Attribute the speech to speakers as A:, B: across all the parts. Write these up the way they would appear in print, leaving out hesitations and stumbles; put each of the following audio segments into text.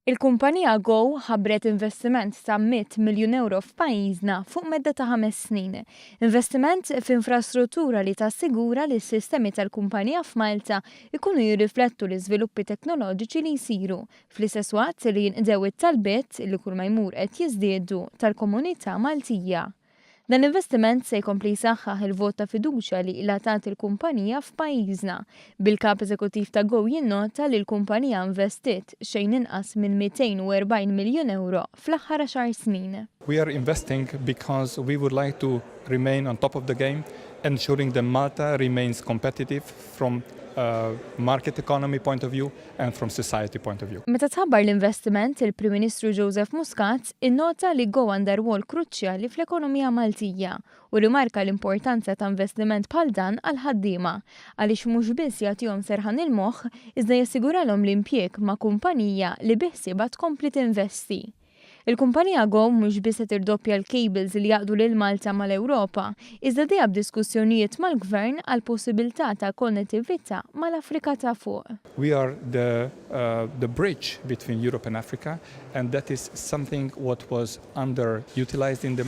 A: Il-kumpanija Go ħabbret investiment ta' 100 miljun euro f'pajjiżna fuq medda ta' 5 snin. Investiment f'infrastruttura li tassigura li s-sistemi tal-kumpanija f'Malta ikunu jirriflettu l-iżviluppi teknoloġiċi li jsiru, fl-istess waqt li jinqdew it-talbiet li kull ma jmur qed jiżdiedu tal-komunità Maltija. Dan l-investiment se jkompli jsaħħaħ il-vot ta' fiduċja li ilatat il-kumpanija f'pajjiżna. Bil-kap eżekuttiv ta' Go jinnota li l-kumpanija investit xejn inqas minn 240 miljun euro fl-aħħar 10 snin.
B: We are investing because we would like to remain on top of the game, ensuring that Malta remains competitive from market economy point of view and from society point of view.
A: Meta tħabbar l-investiment, il-Prim Ministru Joseph Muscat innota li Go għandha rwol kruċjali fl-ekonomija Maltija u rimarka l-importanza ta' investiment bħal dan għal ħaddiema għaliex mhux biss jagħtihom serħan il-moħħ iżda jassiguralhom l-impjieg ma' kumpanija li biħsiebha tkompli tinvesti. Il-kumpanija Go mhux biss qed tirdoppja l-cables li jaqdu lil Malta mal-Ewropa, iżda dejja b'diskussjonijiet mal-Gvern għal possibilità ta' konnettività mal-Afrika ta' fuq.
B: We are the bridge between Europe and Africa, and that is something what was underutilized in the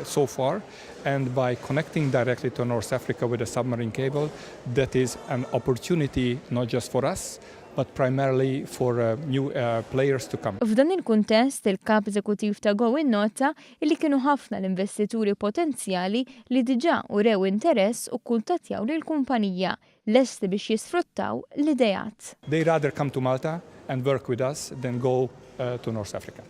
B: so far. And by connecting directly to North Africa with a submarine cable, that is an opportunity not just for us, but primarily for new players to come.
A: F'dan il-kuntest, il-kap eżekuttiv ta' Go innota li kienu ħafna l-investituri potenzjali li diġà urew interess u kuntattjaw lill-kumpanija lesti biex jisfruttaw l-idejat.
B: They rather come to Malta and work with us than go to North Africa.